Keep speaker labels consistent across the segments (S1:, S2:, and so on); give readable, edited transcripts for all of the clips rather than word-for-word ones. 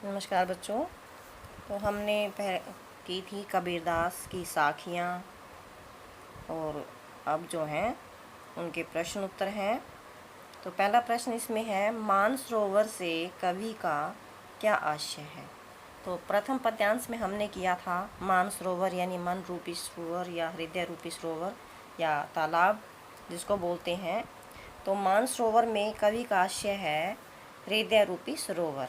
S1: नमस्कार बच्चों। तो हमने की थी कबीरदास की साखियाँ और अब जो हैं उनके प्रश्न उत्तर हैं। तो पहला प्रश्न इसमें है, मानसरोवर से कवि का क्या आशय है। तो प्रथम पद्यांश में हमने किया था मानसरोवर यानी मन रूपी सरोवर या हृदय रूपी सरोवर या तालाब जिसको बोलते हैं। तो मानसरोवर में कवि का आशय है हृदय रूपी सरोवर,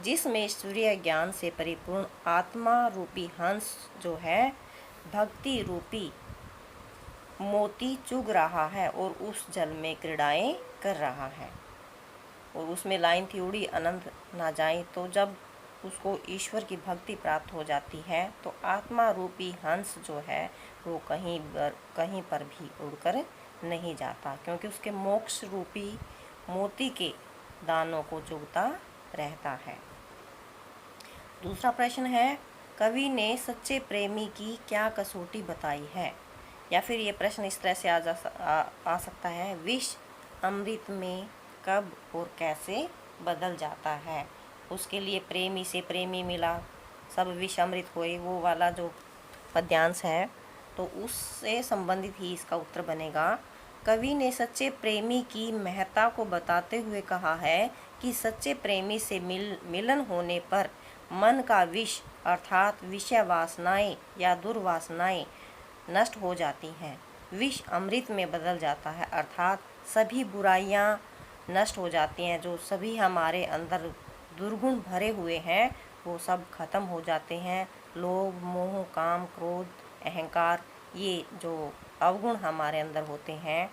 S1: जिसमें ईश्वरीय ज्ञान से परिपूर्ण आत्मा रूपी हंस जो है भक्ति रूपी मोती चुग रहा है और उस जल में क्रीड़ाएं कर रहा है। और उसमें लाइन थी, उड़ी अनंत ना जाए। तो जब उसको ईश्वर की भक्ति प्राप्त हो जाती है तो आत्मा रूपी हंस जो है वो कहीं पर भी उड़कर नहीं जाता, क्योंकि उसके मोक्ष रूपी मोती के दानों को चुगता रहता है। दूसरा प्रश्न है, कवि ने सच्चे प्रेमी की क्या कसौटी बताई है। या फिर ये प्रश्न इस तरह से आ सकता है, विष अमृत में कब और कैसे बदल जाता है। उसके लिए प्रेमी से प्रेमी मिला, सब विष अमृत हुए, वो वाला जो पद्यांश है तो उससे संबंधित ही इसका उत्तर बनेगा। कवि ने सच्चे प्रेमी की महत्ता को बताते हुए कहा है कि सच्चे प्रेमी से मिलन होने पर मन का विष अर्थात विषय वासनाएं या दुर्वासनाएं नष्ट हो जाती हैं, विष अमृत में बदल जाता है, अर्थात सभी बुराइयां नष्ट हो जाती हैं। जो सभी हमारे अंदर दुर्गुण भरे हुए हैं वो सब खत्म हो जाते हैं। लोभ, मोह, काम, क्रोध, अहंकार, ये जो अवगुण हमारे अंदर होते हैं,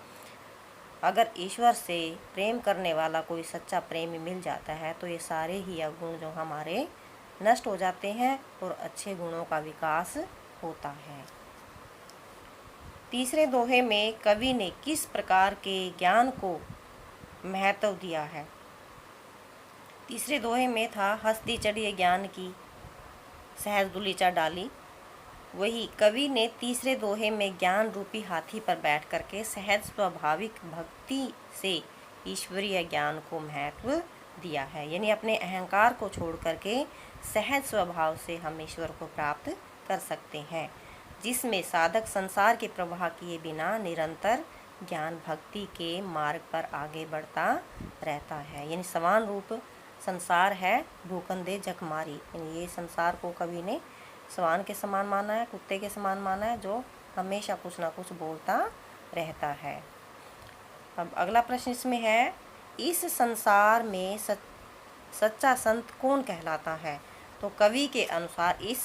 S1: अगर ईश्वर से प्रेम करने वाला कोई सच्चा प्रेमी मिल जाता है तो ये सारे ही अवगुण जो हमारे नष्ट हो जाते हैं और अच्छे गुणों का विकास होता है। तीसरे दोहे में कवि ने किस प्रकार के ज्ञान को महत्व दिया है। तीसरे दोहे में था, हंसती चढ़ी ज्ञान की सहज दुलीचा डाली। वही कवि ने तीसरे दोहे में ज्ञान रूपी हाथी पर बैठ करके सहज स्वाभाविक भक्ति से ईश्वरीय ज्ञान को महत्व दिया है। यानी अपने अहंकार को छोड़ करके सहज स्वभाव से हम ईश्वर को प्राप्त कर सकते हैं, जिसमें साधक संसार के प्रवाह किए बिना निरंतर ज्ञान भक्ति के मार्ग पर आगे बढ़ता रहता है। यानी समान रूप संसार है, भूखंदे जखमारी। यानी ये संसार को कवि ने स्वान के समान माना है, कुत्ते के समान माना है, जो हमेशा कुछ ना कुछ बोलता रहता है। अब अगला प्रश्न इसमें है, इस संसार में सच्चा संत कौन कहलाता है। तो कवि के अनुसार इस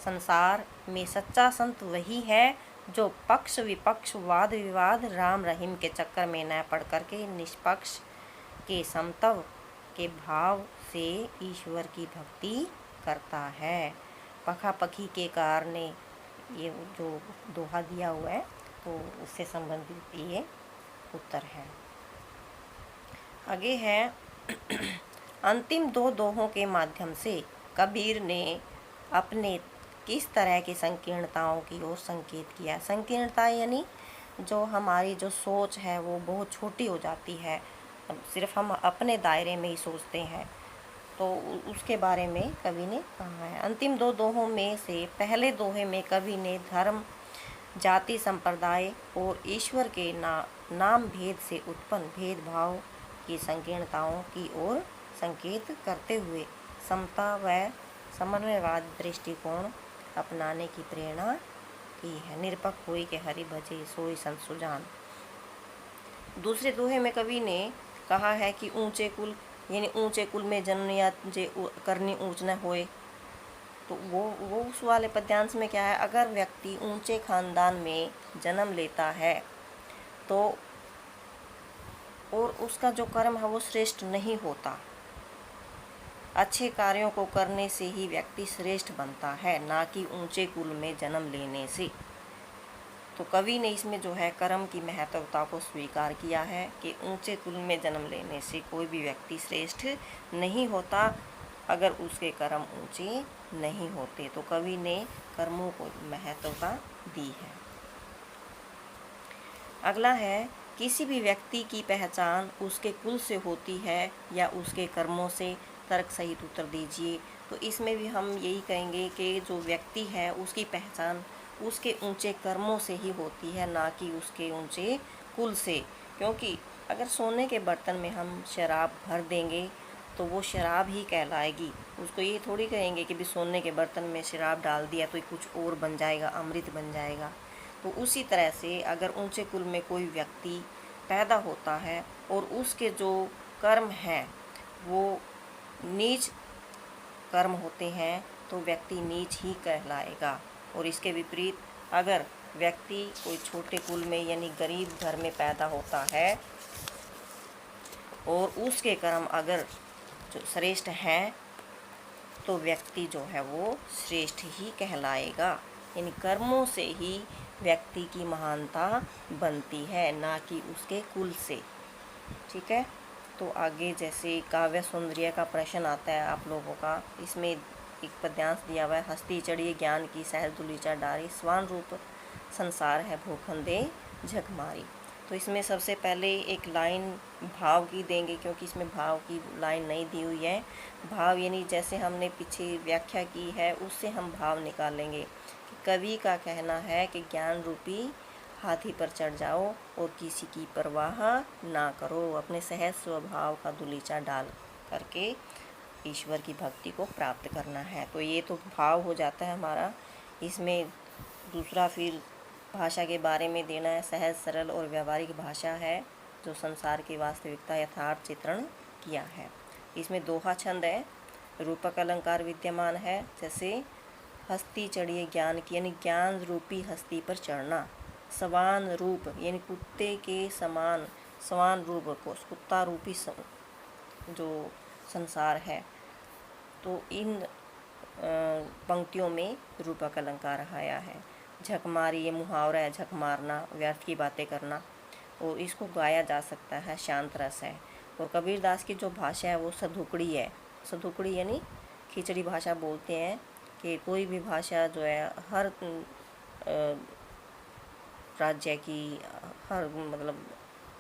S1: संसार में सच्चा संत वही है जो पक्ष विपक्ष वाद विवाद राम रहीम के चक्कर में न पड़ करके निष्पक्ष के समत्व के भाव से ईश्वर की भक्ति करता है। पखापखी के कारण ये जो दोहा दिया हुआ है तो उससे संबंधित ये उत्तर है। आगे है, अंतिम दो दोहों के माध्यम से कबीर ने अपने किस तरह की संकीर्णताओं की ओर संकेत किया। संकीर्णता यानी जो हमारी जो सोच है वो बहुत छोटी हो जाती है, सिर्फ हम अपने दायरे में ही सोचते हैं, तो उसके बारे में कवि ने कहा है। अंतिम दो दोहों में से पहले दोहे में कवि ने धर्म, जाति, संप्रदाय और ईश्वर के नाम भेद से उत्पन्न भेदभाव की संकीर्णताओं की ओर संकेत करते हुए समता व समन्वयवाद दृष्टिकोण अपनाने की प्रेरणा की है। निरपक होई के हरि भजे सोई संत सुजान। दूसरे दोहे में कवि ने कहा है कि ऊंचे कुल यानी ऊंचे कुल में जन्म या जे करनी ऊंच न होए। तो वो उस वाले पद्यांश में क्या है, अगर व्यक्ति ऊंचे खानदान में जन्म लेता है तो और उसका जो कर्म है वो श्रेष्ठ नहीं होता, अच्छे कार्यों को करने से ही व्यक्ति श्रेष्ठ बनता है, ना कि ऊंचे कुल में जन्म लेने से। तो कवि ने इसमें जो है कर्म की महत्वता को स्वीकार किया है कि ऊंचे कुल में जन्म लेने से कोई भी व्यक्ति श्रेष्ठ नहीं होता अगर उसके कर्म ऊंचे नहीं होते। तो कवि ने कर्मों को महत्वता दी है। अगला है, किसी भी व्यक्ति की पहचान उसके कुल से होती है या उसके कर्मों से, तर्क सहित उत्तर दीजिए। तो इसमें भी हम यही कहेंगे कि जो व्यक्ति है उसकी पहचान उसके ऊंचे कर्मों से ही होती है, ना कि उसके ऊंचे कुल से। क्योंकि अगर सोने के बर्तन में हम शराब भर देंगे तो वो शराब ही कहलाएगी। उसको ये थोड़ी कहेंगे कि भी सोने के बर्तन में शराब डाल दिया तो ये कुछ और बन जाएगा, अमृत बन जाएगा। तो उसी तरह से अगर ऊंचे कुल में कोई व्यक्ति पैदा होता है और उसके जो कर्म हैं वो नीच कर्म होते हैं तो व्यक्ति नीच ही कहलाएगा। और इसके विपरीत अगर व्यक्ति कोई छोटे कुल में यानी गरीब घर में पैदा होता है और उसके कर्म अगर जो श्रेष्ठ हैं तो व्यक्ति जो है वो श्रेष्ठ ही कहलाएगा। यानी कर्मों से ही व्यक्ति की महानता बनती है, ना कि उसके कुल से। ठीक है। तो आगे जैसे काव्य सौंदर्य का प्रश्न आता है आप लोगों का, इसमें एक पद्यांश दिया हुआ है, हस्ती चढ़िए ज्ञान की सहज दुलीचा डारी, स्वान रूप संसार है भूखंदे झक मारी। तो इसमें सबसे पहले एक लाइन भाव की देंगे, क्योंकि इसमें भाव की लाइन नहीं दी हुई है। भाव यानी जैसे हमने पीछे व्याख्या की है उससे हम भाव निकालेंगे। कवि का कहना है कि ज्ञान रूपी हाथी पर चढ़ जाओ और किसी की परवाह ना करो, अपने सहज स्वभाव का दुलीचा डाल करके ईश्वर की भक्ति को प्राप्त करना है। तो ये तो भाव हो जाता है हमारा। इसमें दूसरा फिर भाषा के बारे में देना है, सहज सरल और व्यवहारिक भाषा है जो संसार की वास्तविकता यथार्थ चित्रण किया है। इसमें दोहा छंद है, रूपक अलंकार विद्यमान है, जैसे हस्ती चढ़िए ज्ञान की यानी ज्ञान रूपी हस्ती पर चढ़ना, सवान रूप यानी कुत्ते के समान सवान रूप को कुत्ता रूपी जो संसार है। तो इन पंक्तियों में रूपक अलंकार आया है। झक मारी ये मुहावरा है, झक मारना व्यर्थ की बातें करना, और इसको गाया जा सकता है, शांत रस है। और कबीरदास की जो भाषा है वो सधुकड़ी है। सधुकड़ी यानी खिचड़ी भाषा बोलते हैं कि कोई भी भाषा जो है हर राज्य की हर मतलब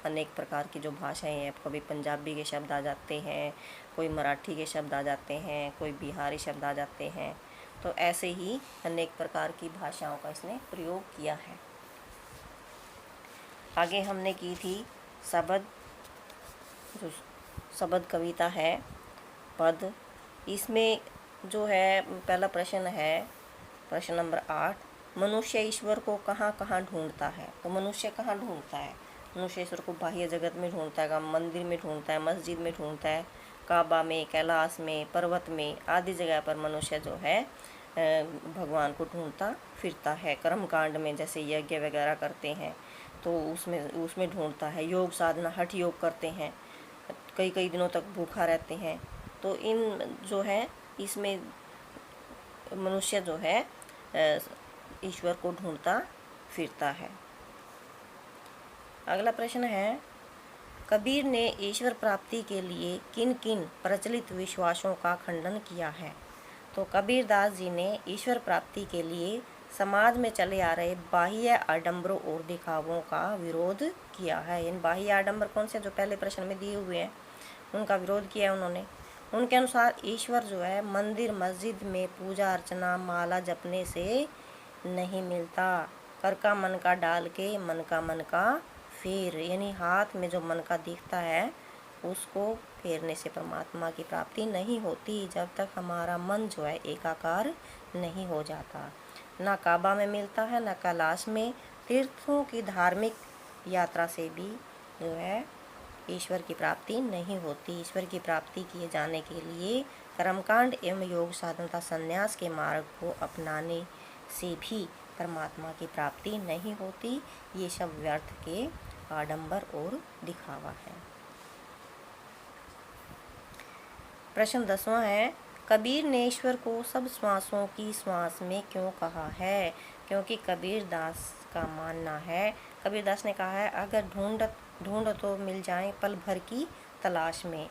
S1: अनेक प्रकार की जो भाषाएं हैं, कभी पंजाबी के शब्द आ जाते हैं, कोई मराठी के शब्द आ जाते हैं, कोई बिहारी शब्द आ जाते हैं। तो ऐसे ही अनेक प्रकार की भाषाओं का इसने प्रयोग किया है। आगे हमने की थी शब्द, जो शब्द कविता है पद। इसमें जो है पहला प्रश्न है, प्रश्न नंबर 8, मनुष्य ईश्वर को कहाँ कहाँ ढूंढता है। तो मनुष्य कहाँ ढूंढता है? मनुष्य ईश्वर को बाह्य जगत में ढूंढता है, मंदिर में ढूंढता है, मस्जिद में ढूंढता है, काबा में, कैलाश में, पर्वत में आदि जगह पर मनुष्य जो है भगवान को ढूंढता फिरता है। कर्मकांड में जैसे यज्ञ वगैरह करते हैं तो उसमें ढूंढता है। योग साधना हठ योग करते हैं, कई कई दिनों तक भूखा रहते हैं। तो इन जो है इसमें मनुष्य जो है ईश्वर को ढूंढता फिरता है। अगला प्रश्न है, कबीर ने ईश्वर प्राप्ति के लिए किन किन प्रचलित विश्वासों का खंडन किया है। तो कबीरदास जी ने ईश्वर प्राप्ति के लिए समाज में चले आ रहे बाह्य आडंबरों और दिखावों का विरोध किया है। इन बाह्य आडंबर कौन से, जो पहले प्रश्न में दिए हुए हैं, उनका विरोध किया है उन्होंने। उनके अनुसार ईश्वर जो है मंदिर मस्जिद में पूजा अर्चना माला जपने से नहीं मिलता। कर का मन का डाल के मन का फेर, यानी हाथ में जो मन का दिखता है उसको फेरने से परमात्मा की प्राप्ति नहीं होती, जब तक हमारा मन जो है एकाकार नहीं हो जाता। ना काबा में मिलता है, ना कैलाश में। तीर्थों की धार्मिक यात्रा से भी जो है ईश्वर की प्राप्ति नहीं होती। ईश्वर की प्राप्ति किए जाने के लिए कर्मकांड एवं योग साधनता संन्यास के मार्ग को अपनाने से भी परमात्मा की प्राप्ति नहीं होती। ये सब व्यर्थ के आडंबर और दिखावा है। प्रश्न 10वां है, कबीर ने ईश्वर को सब श्वासों की श्वास में क्यों कहा है। क्योंकि कबीरदास का मानना है, कबीरदास ने कहा है, अगर ढूंढ तो मिल जाए पल भर की तलाश में।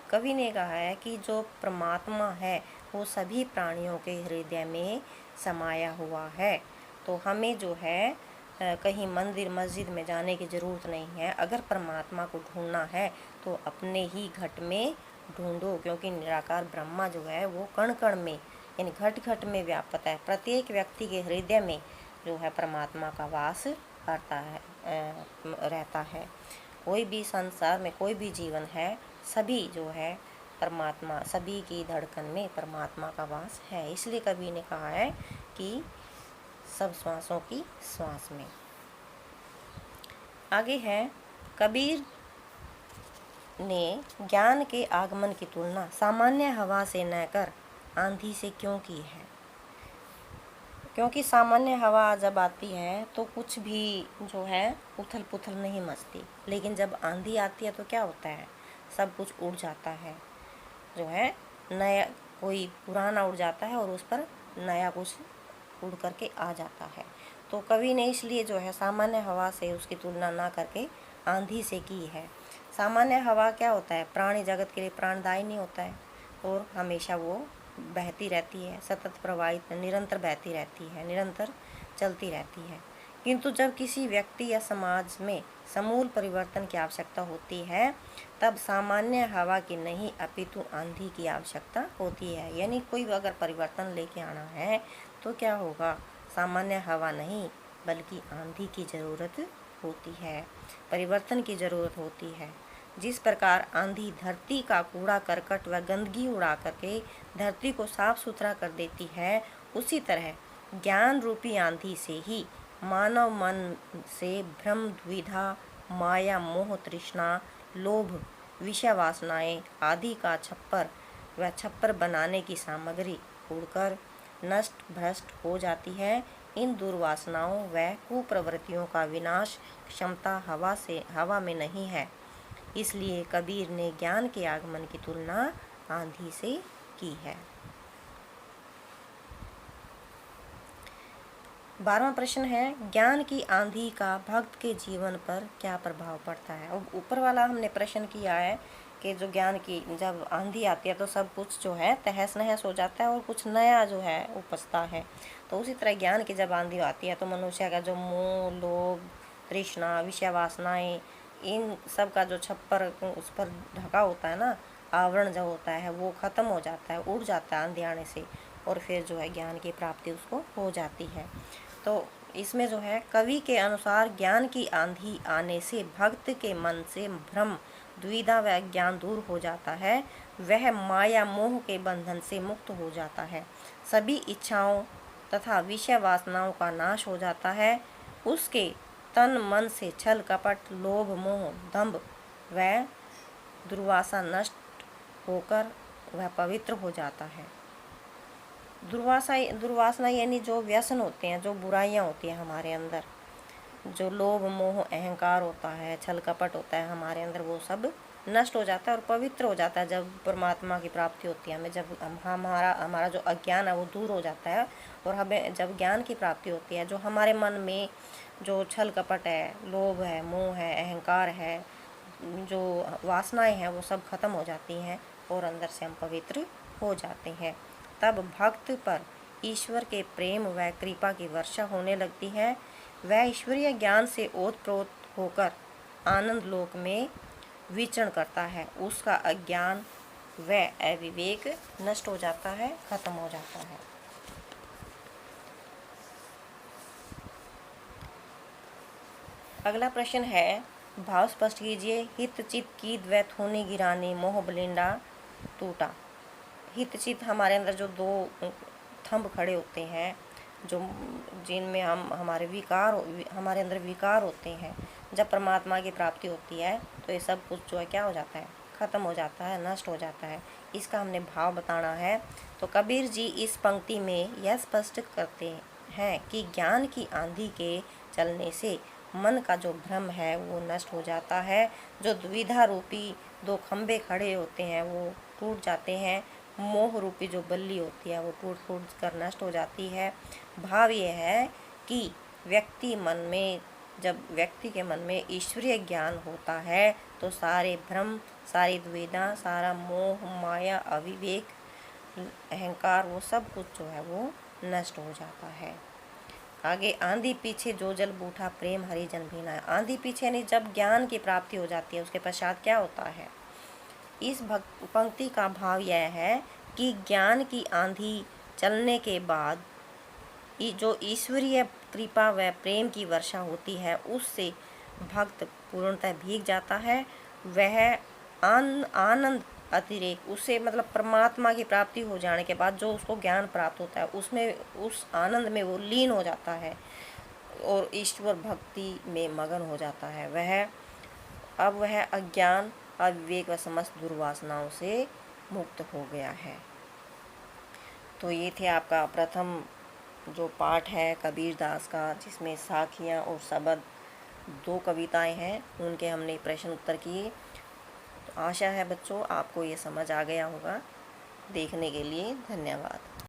S1: कवि ने कहा है कि जो परमात्मा है वो सभी प्राणियों के हृदय में समाया हुआ है। तो हमें जो है कहीं मंदिर मस्जिद में जाने की ज़रूरत नहीं है। अगर परमात्मा को ढूंढना है तो अपने ही घट में ढूंढो, क्योंकि निराकार ब्रह्मा जो है वो कण कण में यानी घट घट में व्याप्त है। प्रत्येक व्यक्ति के हृदय में जो है परमात्मा का वास करता है, रहता है। कोई भी संसार में कोई भी जीवन है, सभी जो है परमात्मा, सभी की धड़कन में परमात्मा का वास है। इसलिए कवि ने कहा है कि सब श्वासों की श्वास में। आगे है, कबीर ने ज्ञान के आगमन की तुलना सामान्य हवा से न कर आंधी से क्यों की है? क्योंकि सामान्य हवा जब आती है तो कुछ भी जो है उथल पुथल नहीं मचती, लेकिन जब आंधी आती है तो क्या होता है, सब कुछ उड़ जाता है, जो है नया, कोई पुराना उड़ जाता है और उस पर नया कुछ उड़ करके आ जाता है। तो कवि ने इसलिए जो है सामान्य हवा से उसकी तुलना ना करके आंधी से की है। सामान्य हवा क्या होता है, प्राणी जगत के लिए प्राणदायी नहीं होता है और हमेशा वो बहती रहती है, सतत प्रवाहित, निरंतर बहती रहती है, निरंतर चलती रहती है। किंतु जब किसी व्यक्ति या समाज में समूल परिवर्तन की आवश्यकता होती है, तब सामान्य हवा की नहीं अपितु आंधी की आवश्यकता होती है। यानी कोई अगर परिवर्तन लेके आना है तो क्या होगा, सामान्य हवा नहीं बल्कि आंधी की ज़रूरत होती है, परिवर्तन की ज़रूरत होती है। जिस प्रकार आंधी धरती का कूड़ा करकट व गंदगी उड़ा करके धरती को साफ सुथरा कर देती है, उसी तरह ज्ञान रूपी आंधी से ही मानव मन से भ्रम, दुविधा, माया, मोह, तृष्णा, लोभ, विषय वासनाएं आदि का छप्पर व छप्पर बनाने की सामग्री उड़कर नष्ट भ्रष्ट हो जाती है। इन दुर्वासनाओं व कुप्रवृत्तियों का विनाश क्षमता हवा में नहीं है। इसलिए कबीर ने ज्ञान के आगमन की तुलना आंधी से की है। 12वां प्रश्न है, ज्ञान की आंधी का भक्त के जीवन पर क्या प्रभाव पड़ता है? और ऊपर वाला हमने प्रश्न किया है कि जो ज्ञान की जब आंधी आती है तो सब कुछ जो है तहस नहस हो जाता है और कुछ नया जो है उपजता है। तो उसी तरह ज्ञान की जब आंधी आती है तो मनुष्य का जो मोह, लोभ, तृष्णा, विषय वासनाएं, इन सब का जो छप्पर उस पर ढका होता है ना, आवरण जो होता है वो ख़त्म हो जाता है, उड़ जाता है आंधी आने से, और फिर जो है ज्ञान की प्राप्ति उसको हो जाती है। तो इसमें जो है कवि के अनुसार ज्ञान की आंधी आने से भक्त के मन से भ्रम, द्विधा व ज्ञान दूर हो जाता है। वह माया मोह के बंधन से मुक्त हो जाता है। सभी इच्छाओं तथा विषय वासनाओं का नाश हो जाता है। उसके तन मन से छल कपट, लोभ, मोह, दंभ व दुर्वासा नष्ट होकर वह पवित्र हो जाता है। दुर्वासना यानी जो व्यसन होते हैं, जो बुराइयां होती हैं हमारे अंदर, जो लोभ, मोह, अहंकार होता है, छल कपट होता है हमारे अंदर, वो सब नष्ट हो जाता है और पवित्र हो जाता है जब परमात्मा की प्राप्ति होती है हमें। जब हमारा जो अज्ञान है वो दूर हो जाता है और हमें जब ज्ञान की प्राप्ति होती है, जो हमारे मन में जो छल कपट है, लोभ है, मोह है, अहंकार है, जो वासनाएं हैं, वो सब खत्म हो जाती हैं और अंदर से हम पवित्र हो जाते हैं। तब भक्त पर ईश्वर के प्रेम व कृपा की वर्षा होने लगती है। वह ईश्वरीय ज्ञान से ओतप्रोत होकर आनंद लोक में विचरण करता है। उसका अज्ञान व अविवेक नष्ट हो जाता है, खत्म हो जाता है। अगला प्रश्न है, भाव स्पष्ट कीजिए। हित चित की द्वैत होने गिरानी मोह बलिंडा टूटा। हित चित हमारे अंदर जो दो थंब खड़े होते हैं, जो जिनमें हमारे अंदर विकार होते हैं, जब परमात्मा की प्राप्ति होती है तो ये सब कुछ जो है क्या हो जाता है, ख़त्म हो जाता है, नष्ट हो जाता है। इसका हमने भाव बताना है। तो कबीर जी इस पंक्ति में यह स्पष्ट करते हैं कि ज्ञान की आंधी के चलने से मन का जो भ्रम है वो नष्ट हो जाता है। जो दुविधा रूपी दो खंभे खड़े होते हैं वो टूट जाते हैं। मोह रूपी जो बल्ली होती है वो टूट फूट कर नष्ट हो जाती है। भाव ये है कि जब व्यक्ति के मन में ईश्वरीय ज्ञान होता है तो सारे भ्रम, सारी दुविधा, सारा मोह, माया, अविवेक, अहंकार, वो सब कुछ जो है वो नष्ट हो जाता है। आगे, आंधी पीछे जो जल बूठा प्रेम हरिजन भीना है। आंधी पीछे नहीं, जब ज्ञान की प्राप्ति हो जाती है उसके पश्चात क्या होता है, इस पंक्ति का भाव यह है कि ज्ञान की आंधी चलने के बाद जो ईश्वरीय कृपा व प्रेम की वर्षा होती है उससे भक्त पूर्णतः भीग जाता है। वह आनंद अतिरेक, उससे मतलब परमात्मा की प्राप्ति हो जाने के बाद जो उसको ज्ञान प्राप्त होता है उसमें, उस आनंद में वो लीन हो जाता है और ईश्वर भक्ति में मगन हो जाता है। अब वह अज्ञान, अविवेक व समस्त दुर्वासनाओं से मुक्त हो गया है। तो ये थे आपका प्रथम जो पाठ है कबीरदास का, जिसमें साखियाँ और शबद 2 कविताएं हैं, उनके हमने प्रश्न उत्तर किए। तो आशा है बच्चों आपको ये समझ आ गया होगा। देखने के लिए धन्यवाद।